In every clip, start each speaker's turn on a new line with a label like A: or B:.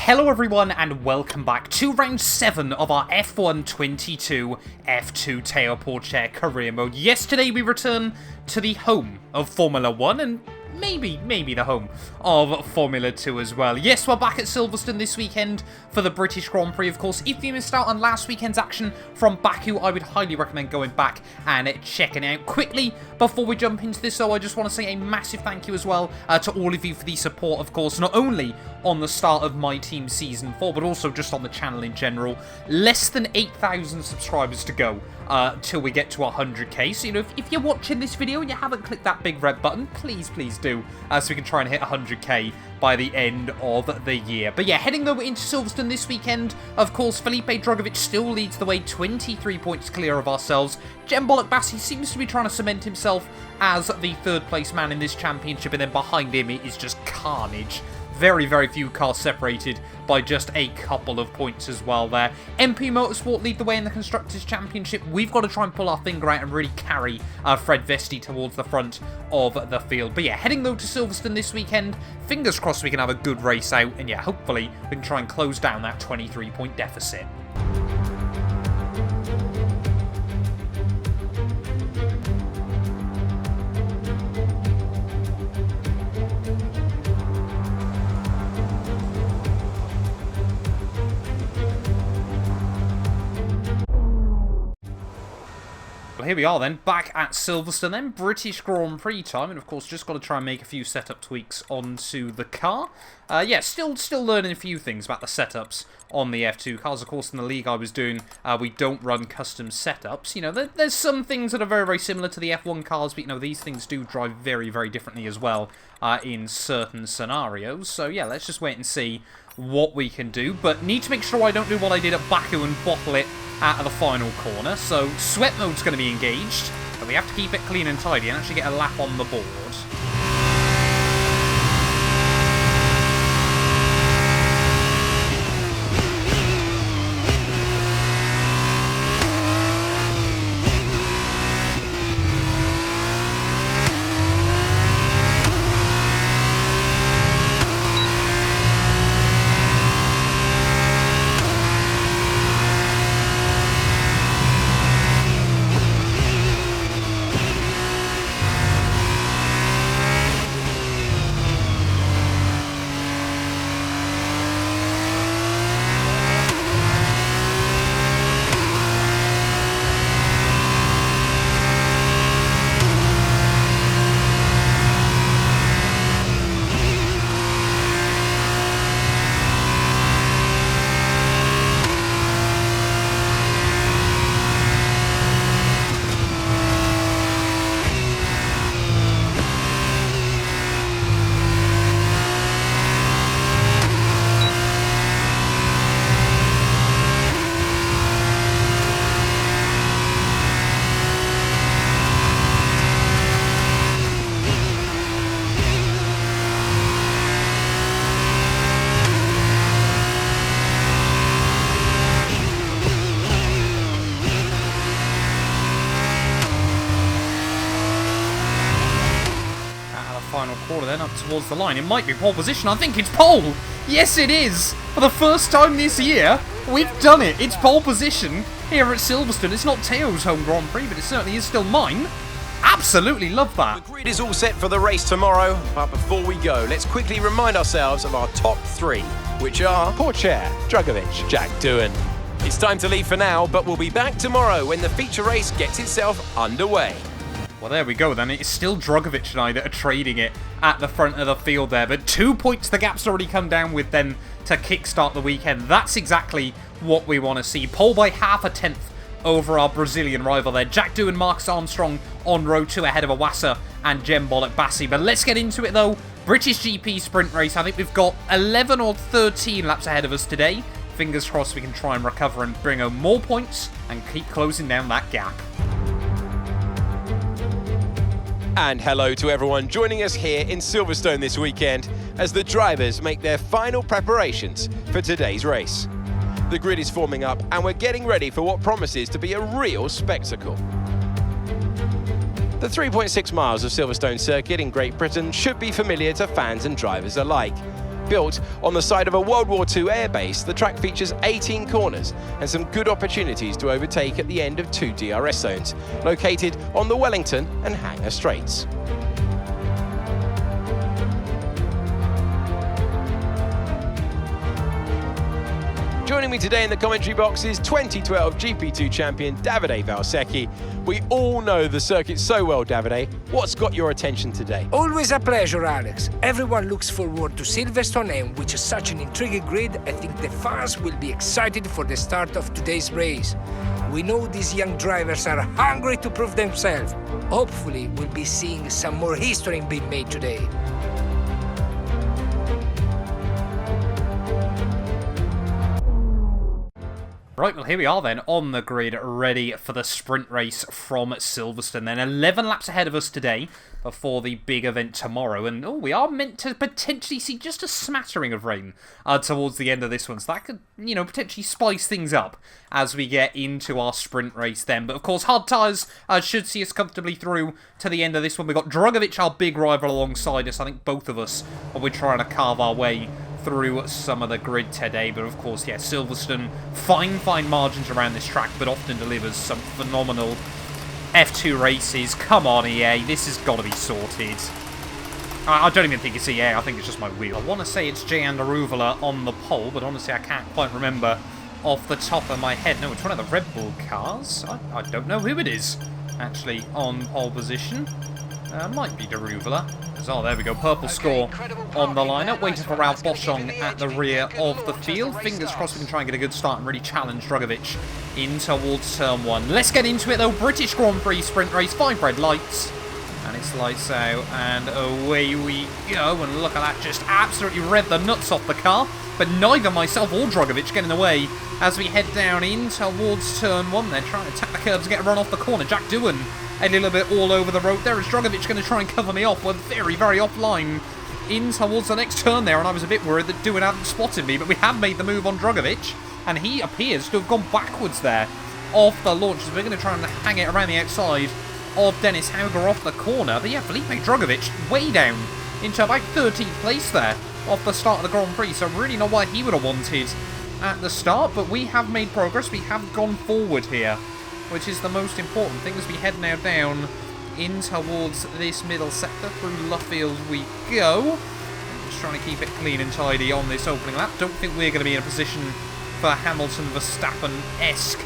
A: Hello everyone and welcome back to round 7 of our F1 22 F2 Teo Porcher career mode. Yesterday we return to the home of Formula 1 and maybe the home of Formula 2 as well. Yes, we're back at Silverstone this weekend for the British Grand Prix, of course. If you missed out on last weekend's action from Baku, I would highly recommend going back and checking it out. Quickly, before we jump into this though, I just want to say a massive thank you as well to all of you for the support, of course, not only on the start of my team Season 4, but also just on the channel in general. Less than 8,000 subscribers to go till we get to 100k. So, you know, if you're watching this video and you haven't clicked that big red button, please do, so we can try and hit 100k by the end of the year. But yeah, heading though into Silverstone this weekend, of course, Felipe Drugovich still leads the way, 23 points clear of ourselves. Jembolek Bassi seems to be trying to cement himself as the third place man in this championship, and then behind him it is just carnage. Very few cars separated by just a couple of points as well there. MP Motorsport lead the way in the Constructors' Championship. We've got to try and pull our finger out and really carry Fred Vesti towards the front of the field. But yeah, heading though to Silverstone this weekend, fingers crossed we can have a good race out, and yeah, hopefully we can try and close down that 23-point deficit. Here we are then, back at Silverstone then, British Grand Prix time, and of course just got to try and make a few setup tweaks onto the car. Yeah, still learning a few things about the setups on the F2 cars. Of course, in the league I was doing, we don't run custom setups. You know, there's some things that are very similar to the F1 cars, but you know, these things do drive very differently as well in certain scenarios. So yeah, let's just wait and see what we can do, but need to make sure I don't do what I did at Baku and bottle it out of the final corner. So sweat mode's going to be engaged, but we have to keep it clean and tidy and actually get a lap on the board. Final quarter then, up towards the line. It might be pole position. I think it's pole. Yes, it is. For the first time this year, we've done it. It's pole position here at Silverstone. It's not Teo's home Grand Prix, but it certainly is still mine. Absolutely love that.
B: The grid is all set for the race tomorrow, but before we go, let's quickly remind ourselves of our top 3, which are
C: Porcher, Drugovich, Jack Doohan.
B: It's time to leave for now, but we'll be back tomorrow when the feature race gets itself underway.
A: Well, there we go then. It's still Drugovich and I that are trading it at the front of the field there. But 2 points the gap's already come down with then to kickstart the weekend. That's exactly what we want to see. Pole by half a tenth over our Brazilian rival there. Jack Doohan, Marcus Armstrong on row 2 ahead of Awasa and Jembolek Bassi. But let's get into it though. British GP sprint race. I think we've got 11 or 13 laps ahead of us today. Fingers crossed we can try and recover and bring home more points and keep closing down that gap.
B: And hello to everyone joining us here in Silverstone this weekend as the drivers make their final preparations for today's race. The grid is forming up and we're getting ready for what promises to be a real spectacle. The 3.6 miles of Silverstone circuit in Great Britain should be familiar to fans and drivers alike. Built on the side of a World War II airbase, the track features 18 corners and some good opportunities to overtake at the end of 2 DRS zones, located on the Wellington and Hangar Straights. Joining me today in the commentary box is 2012 GP2 champion Davide Valsecchi. We all know the circuit so well, Davide. What's got your attention today?
D: Always a pleasure, Alex. Everyone looks forward to Silverstone, and with such an intriguing grid, I think the fans will be excited for the start of today's race. We know these young drivers are hungry to prove themselves. Hopefully, we'll be seeing some more history being made today.
A: Right, well, here we are then on the grid, ready for the sprint race from Silverstone. Then 11 laps ahead of us today before the big event tomorrow. And we are meant to potentially see just a smattering of rain towards the end of this one. So that could, potentially spice things up as we get into our sprint race then. But of course, hard tyres should see us comfortably through to the end of this one. We've got Drugovich, our big rival, alongside us. I think both of us are trying to carve our way through some of the grid today. But of course, yeah, Silverstone, fine margins around this track, but often delivers some phenomenal F2 races. Come on, EA, this has got to be sorted. I don't even think it's EA, I think it's just my wheel. I want to say it's Jan Aruvula on the pole, but honestly I can't quite remember off the top of my head. No, it's one of the Red Bull cars. I don't know who it is actually on pole position. Might be Daruvula. Oh, there we go. Purple score on the lineup. Waiting for Ralph Boschong at the rear of the field. Fingers crossed we can try and get a good start and really challenge Drugovich in towards turn 1. Let's get into it, though. British Grand Prix sprint race. 5 red lights. And it's lights out. And away we go. And look at that. Just absolutely rev the nuts off the car. But neither myself or Drugovich get in the way as we head down in towards turn 1. They're trying to tap the curbs and get a run off the corner. Jack Doohan a little bit all over the road there. Is Drugovich going to try and cover me off? We're very offline in towards the next turn there, and I was a bit worried that Doohan hadn't spotted me, but we have made the move on Drugovich, and he appears to have gone backwards there off the launch. So we're going to try and hang it around the outside of Dennis Hauger off the corner. But yeah, Felipe Drugovich way down into about 13th place there off the start of the Grand Prix, so really not what he would have wanted at the start, but we have made progress. We have gone forward here, which is the most important thing as we head now down in towards this middle sector. Through Luffield we go. I'm just trying to keep it clean and tidy on this opening lap. Don't think we're going to be in a position for Hamilton Verstappen-esque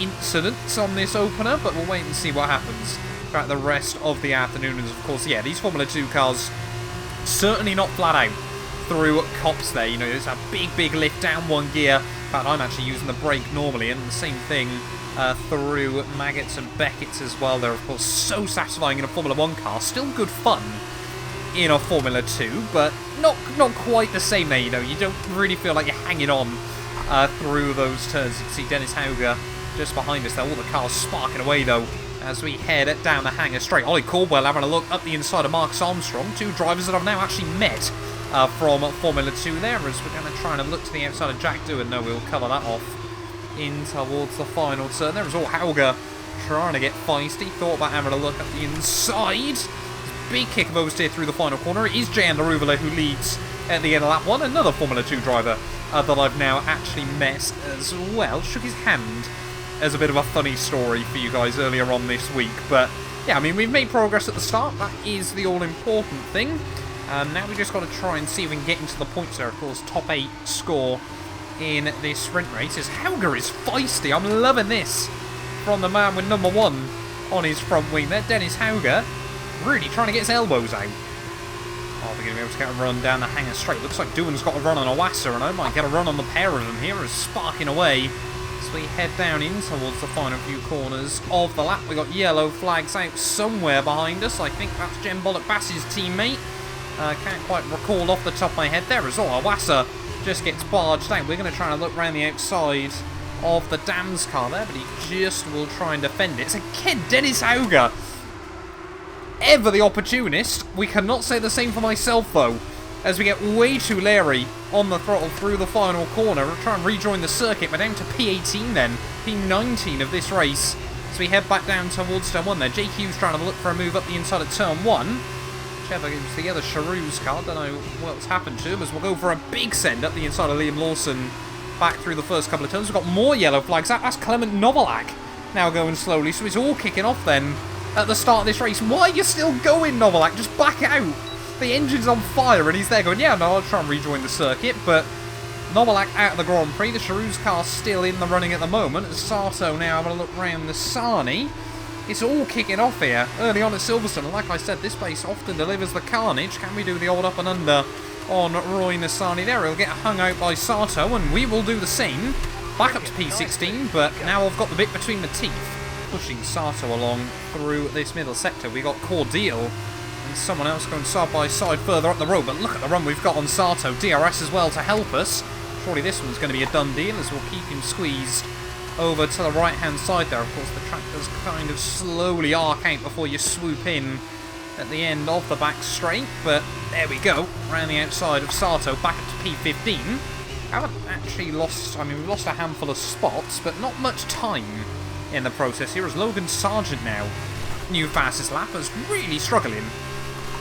A: incidents on this opener, but we'll wait and see what happens throughout the rest of the afternoon. And of course, yeah, these Formula 2 cars certainly not flat out through cops there. There's a big lift down one gear. In fact, I'm actually using the brake normally, and the same thing through Maggots and Beckett's as well. They're, of course, so satisfying in a Formula 1 car. Still good fun in a Formula 2, but not quite the same there, You don't really feel like you're hanging on through those turns. You can see Dennis Hauger just behind us there. All the cars sparking away, though, as we head down the Hangar Straight. Ollie Caldwell having a look up the inside of Marcus Armstrong. 2 drivers that I've now actually met from Formula 2 there, as we're going to try and look to the outside of Jack Doohan. No, we'll cover that off in towards the final turn. There was all Hauger trying to get feisty. Thought about having a look at the inside. Big kick of oversteer through the final corner. It is Jan Aruvula who leads at the end of lap 1. Another Formula 2 driver that I've now actually met as well. Shook his hand as a bit of a funny story for you guys earlier on this week. But yeah, I mean, we've made progress at the start. That is the all-important thing. Now we've just got to try and see if we can get into the points there. Of course, top 8 score in this sprint race. As Hauger is feisty. I'm loving this from the man with number 1 on his front wing there. Dennis Hauger really trying to get his elbows out. Oh, we're going to be able to get a run down the Hangar Straight. Looks like Doohan's got a run on Awassa, and I might get a run on the pair of them here as sparking away as we head down in towards the final few corners of the lap. We got yellow flags out somewhere behind us. I think that's Jem Bollock-Bass's teammate. Can't quite recall off the top of my head there as well. Awassa just gets barged out. We're going to try and look around the outside of the Dams car there, but he just will try and defend it. It's again Dennis Hauger, ever the opportunist. We cannot say the same for myself, though, as we get way too leery on the throttle through the final corner. We'll try and rejoin the circuit. We're down to P18 then, P19 of this race. So we head back down towards turn 1 there. Jake Hughes trying to look for a move up the inside of turn 1. Whichever gives the other Charoux's car. Don't know what's happened to him, as we'll go for a big send up the inside of Liam Lawson back through the first couple of turns. We've got more yellow flags. That's Clement Novalak now going slowly, so it's all kicking off then at the start of this race. Why are you still going, Novalak? Just back out. The engine's on fire, and he's there going, yeah, no, I'll try and rejoin the circuit, but Novalak out of the Grand Prix. The Charoux's car still in the running at the moment. Sato now having a look round the Sarni. It's all kicking off here early on at Silverstone. And like I said, this place often delivers the carnage. Can we do the old up and under on Roy Nassani there? He'll get hung out by Sato, and we will do the same. Back up to P16, but now I've got the bit between the teeth, pushing Sato along through this middle sector. We got Cordial and someone else going side by side further up the road, but look at the run we've got on Sato. DRS as well to help us. Surely this one's going to be a done deal, as we'll keep him squeezed over to the right hand side there. Of course, the track does kind of slowly arc out before you swoop in at the end of the back straight, but there we go, around the outside of Sato, back up to P15. Haven't actually lost, I mean, we've lost a handful of spots, but not much time in the process here, as Logan Sargent now, new fastest lap, is really struggling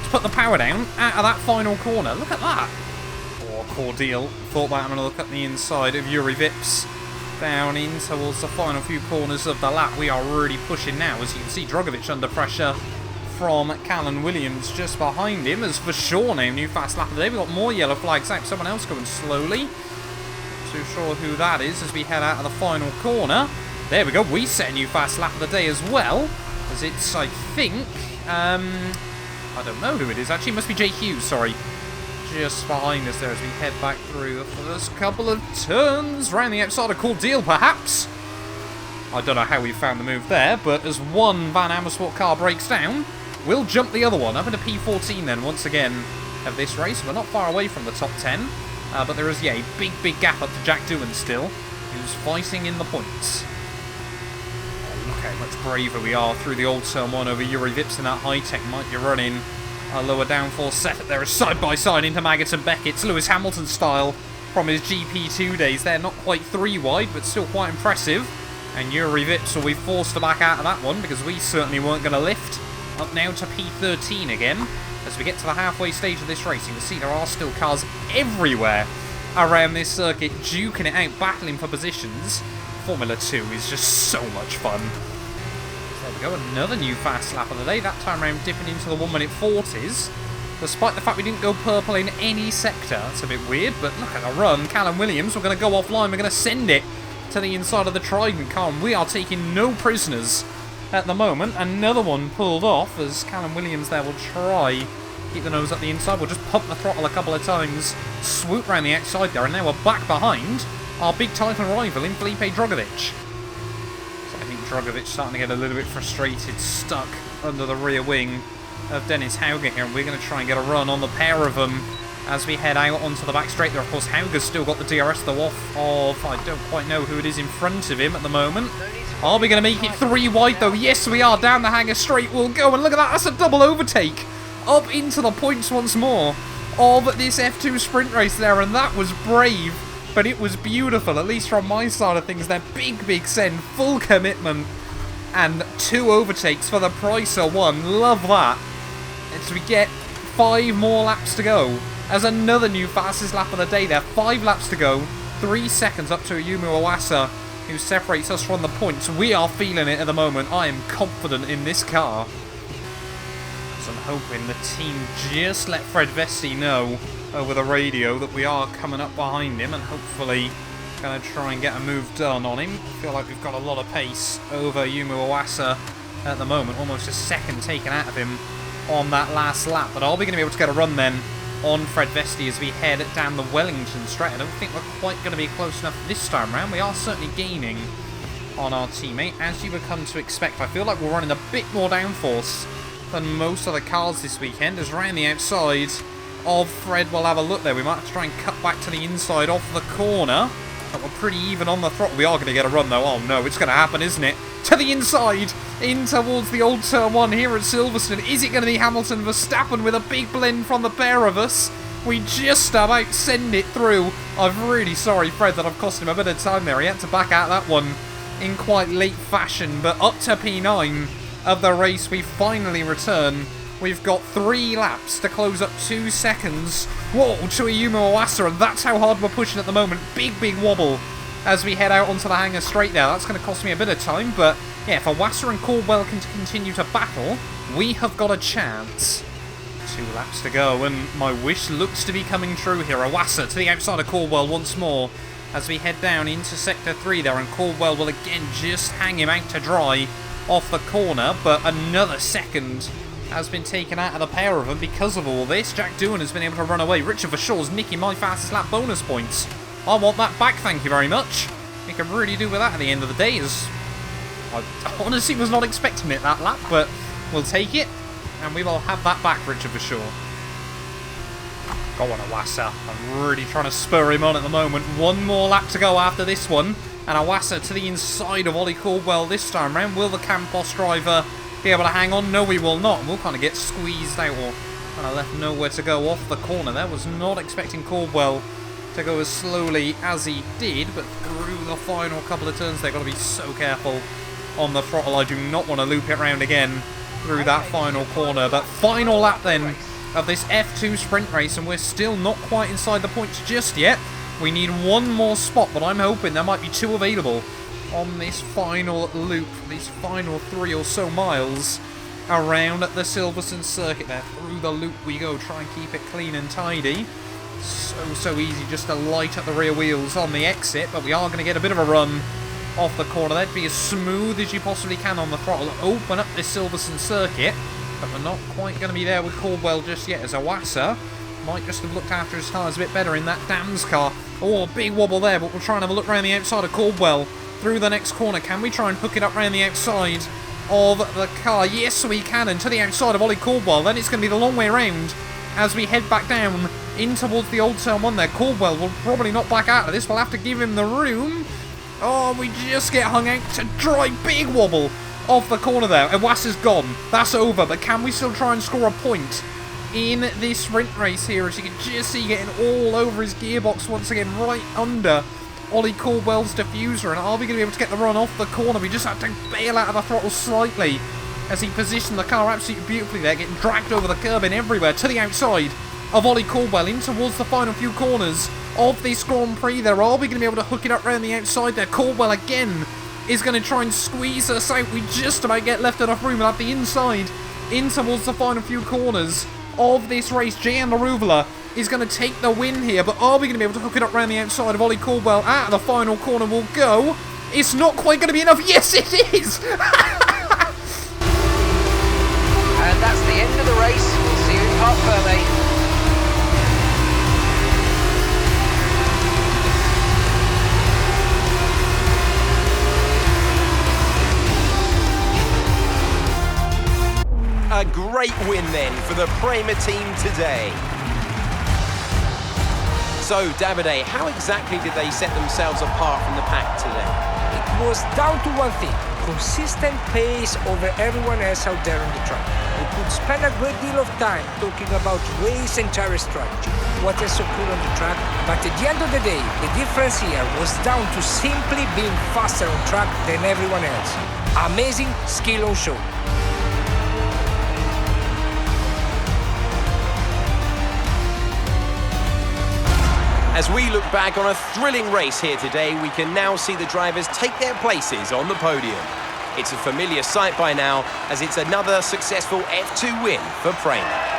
A: to put the power down out of that final corner. Look at that. Oh, Cordial thought about having a look at the inside of Yuri Vips down in towards the final few corners of the lap. We are really pushing now, as you can see Drogovic under pressure from Callan Williams just behind him, as for sure now, new fast lap of the day. We've got more yellow flags out, someone else going slowly. Not too sure who that is as we head out of the final corner. There we go, we set a new fast lap of the day as well, as it's, I think, I don't know who it is actually, it must be Jay Hughes, sorry. Just behind us there as we head back through the first couple of turns, round the outside of Cordial perhaps. I don't know how we found the move there, but as one Van Amersfoort car breaks down, we'll jump the other one up into P14 then once again of this race. We're not far away from the top 10, but there is, yeah, a big gap up to Jack Doohan still, who's fighting in the points. Look how much braver we are through the old turn one over Yuri Vips in that high-tech. Might be running a lower downforce setup there, is side by side into Maggots and Beckett's Lewis Hamilton style from his GP2 days. They're not quite 3 wide, but still quite impressive. And Yuri Vips will be forced to back out of that one, because we certainly weren't going to lift. Up now to P13 again, as we get to the halfway stage of this race. You can see there are still cars everywhere around this circuit, duking it out, battling for positions. Formula 2 is just so much fun. There we go, another new fast lap of the day, that time around dipping into the 1 minute 40s. Despite the fact we didn't go purple in any sector. That's a bit weird, but look at the run. Callum Williams, we're going to go offline, we're going to send it to the inside of the Trident car, and we are taking no prisoners at the moment. Another one pulled off, as Callum Williams there will try keep the nose up the inside. We'll just pump the throttle a couple of times, swoop round the outside there, and now we're back behind our big title rival in Felipe Drogovic. So I think Drogovic starting to get a little bit frustrated, stuck under the rear wing of Dennis Hauger here, and we're going to try and get a run on the pair of them as we head out onto the back straight there. Of course, Hauger's still got the DRS though off of, I don't quite know who it is in front of him at the moment. Are we going to make it 3 wide though? Yes, we are. Down the hanger straight we'll go, and look at that, that's a double overtake up into the points once more of this F2 sprint race there, and that was brave, but it was beautiful, at least from my side of things there. Big send, full commitment, and 2 overtakes for the price of 1. Love that. As we get 5 more laps to go, as another new fastest lap of the day there. 5 laps to go, 3 seconds up to Ayumu Iwasa, who separates us from the points. We are feeling it at the moment. I am confident in this car. So I'm hoping the team just let Fred Vesti know over the radio that we are coming up behind him, and hopefully going to try and get a move done on him. I feel like we've got a lot of pace over Ayumu Iwasa at the moment. Almost a second taken out of him on that last lap. But are we going to be able to get a run then on Fred Vesti as we head down the Wellington straight? I don't think we're quite going to be close enough this time round. We are certainly gaining on our teammate, as you would come to expect. I feel like we're running a bit more downforce than most of the cars this weekend, as round the outside of Fred we'll have a look there. We might have to try and cut back to the inside off the corner, but we're pretty even on the throttle. We are going to get a run though. Oh no, it's going to happen, isn't it? To the inside, in towards the old turn 1 here at Silverstone. Is it going to be Hamilton Verstappen with a big blend from the pair of us? We just about send it through. I'm really sorry, Fred, that I've cost him a bit of time there. He had to back out that one in quite late fashion, but up to P9 of the race we finally return We've got 3 laps to close up 2 seconds. Whoa, to Ayumu Iwasa, and that's how hard we're pushing at the moment. Big wobble as we head out onto the hangar straight there. That's going to cost me a bit of time, but yeah, if Iwasa and Caldwell can continue to battle, we have got a chance. 2 laps to go, and my wish looks to be coming true here. Iwasa to the outside of Caldwell once more as we head down into Sector 3 there, and Caldwell will again just hang him out to dry off the corner, but another second has been taken out of the pair of them because of all this. Jack Doohan has been able to run away. Richard Verschore's nicking my fastest lap bonus points. I want that back, thank you very much. We can really do with that at the end of the day. I honestly was not expecting it that lap, but we'll take it, and we will have that back, Richard Verschore. Go on, Iwasa. I'm really trying to spur him on at the moment. 1 more lap to go after this one, and Iwasa to the inside of Ollie Caldwell this time round. Will the Campos driver be able to hang on? No, we will not. We'll kind of get squeezed out, or kind of left nowhere to go off the corner there. Was not expecting Caldwell to go as slowly as he did, but through the final couple of turns, they've got to be so careful on the throttle. I do not want to loop it round again through that final corner. But final lap then of this F2 sprint race, and we're still not quite inside the points just yet. We need 1 more spot, but I'm hoping there might be 2 available on this final loop, these final 3 or so miles around the Silverstone circuit there. Through the loop we go, try and keep it clean and tidy. So easy just to light up the rear wheels on the exit, but we are going to get a bit of a run off the corner. That'd be as smooth as you possibly can on the throttle. Open up this Silverstone circuit, but we're not quite going to be there with Caldwell just yet, as Iwasa might just have looked after his tyres a bit better in that Dams car. Oh, a big wobble there, but we'll try and have a look around the outside of Caldwell through the next corner. Can we try and hook it up around the outside of the car? Yes, we can, and to the outside of Ollie Caldwell. Then it's going to be the long way round as we head back down in towards the old turn 1 there. Caldwell will probably not back out of this. We'll have to give him the room. Oh, we just get hung out to dry. Big wobble off the corner there. Iwasa's gone. That's over, but can we still try and score a point in this sprint race here? As you can just see, getting all over his gearbox once again, right under Ollie Caldwell's diffuser. And are we going to be able to get the run off the corner? We just have to bail out of the throttle slightly as he positioned the car absolutely beautifully there, getting dragged over the curb and everywhere to the outside of Ollie Caldwell in towards the final few corners of this Grand Prix there. Are we going to be able to hook it up around the outside there? Caldwell again is going to try and squeeze us out. We just about get left enough room at the inside in towards the final few corners of this race. Jan Laruvula is going to take the win here, but are we going to be able to hook it up around the outside of Ollie Caldwell? Out of the final corner will go. It's not quite going to be enough. Yes, it is!
E: And that's the end of the race. We'll see you in Parc Fermé.
B: A great win then for the Prema team today. So, Davide, how exactly did they set themselves apart from the pack today?
D: It was down to one thing: consistent pace over everyone else out there on the track. We could spend a great deal of time talking about race and tire strategy, what is so cool on the track, but at the end of the day, the difference here was down to simply being faster on track than everyone else. Amazing skill on show.
B: As we look back on a thrilling race here today, we can now see the drivers take their places on the podium. It's a familiar sight by now, as it's another successful F2 win for Prema.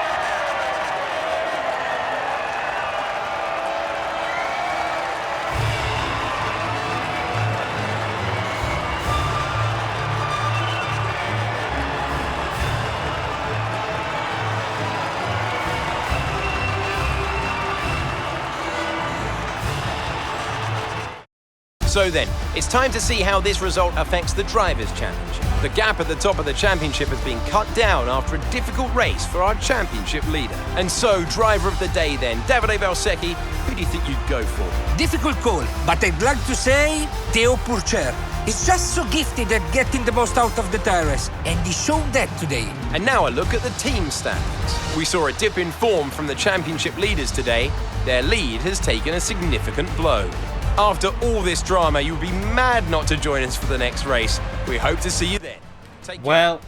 B: So then, it's time to see how this result affects the Drivers' Championship. The gap at the top of the championship has been cut down after a difficult race for our championship leader. And so, driver of the day then, Davide Valsecchi, who do you think you'd go for?
D: Difficult call, but I'd like to say Theo Pourchaire. He's just so gifted at getting the most out of the tires, and he showed that today.
B: And now a look at the team standings. We saw a dip in form from the championship leaders today. Their lead has taken a significant blow. After all this drama, you'd be mad not to join us for the next race. We hope to see you then.
A: Well,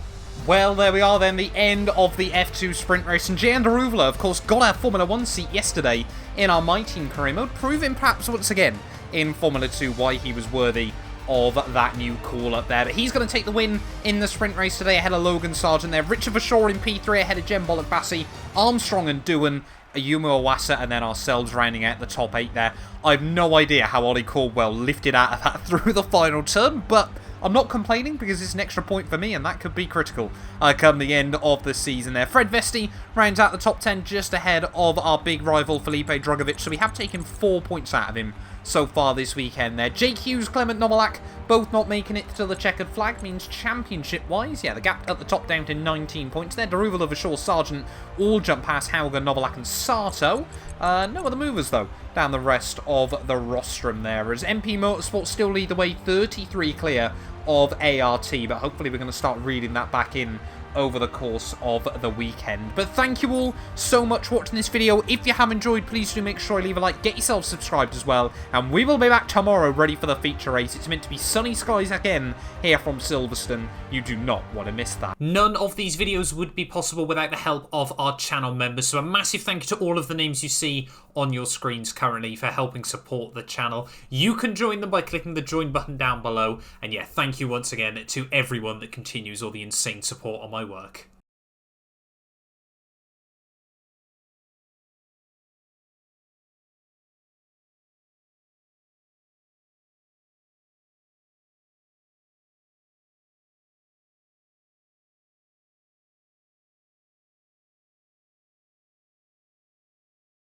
A: Well, there we are then, the end of the F2 sprint race. And Jan Daruvla, of course, got our Formula 1 seat yesterday in our My Team career mode, proving perhaps once again in Formula 2 why he was worthy of that new call up there. But he's going to take the win in the sprint race today ahead of Logan Sargent there. Richard Verschoor in P3 ahead of Jem Bollock-Bassey, Armstrong and Doohan, Ayumu Iwasa, and then ourselves rounding out the top 8 there. I have no idea how Ollie Caldwell lifted out of that through the final turn, but I'm not complaining because it's an extra point for me and that could be critical come the end of the season there. Fred Vesti rounds out the top 10 just ahead of our big rival Felipe Drugovich, so we have taken 4 points out of him so far this weekend there. Jake Hughes, Clement Novalak, both not making it to the checkered flag, means championship-wise, yeah, the gap at the top down to 19 points there. Daruvla, Verschoor, Sargent all jump past Hauger, Novalak and Sato. No other movers, though, down the rest of the rostrum there, as MP Motorsport still lead the way, 33 clear of ART, but hopefully we're going to start reading that back in over the course of the weekend. But thank you all so much for watching this video. If you have enjoyed, please do make sure you leave a like, get yourself subscribed as well, and we will be back tomorrow ready for the feature race. It's meant to be sunny skies again here from Silverstone. You do not want to miss that. None of these videos would be possible without the help of our channel members, so a massive thank you to all of the names you see on your screens currently for helping support the channel. You can join them by clicking the join button down below, and yeah, thank you once again to everyone that continues all the insane support on my work.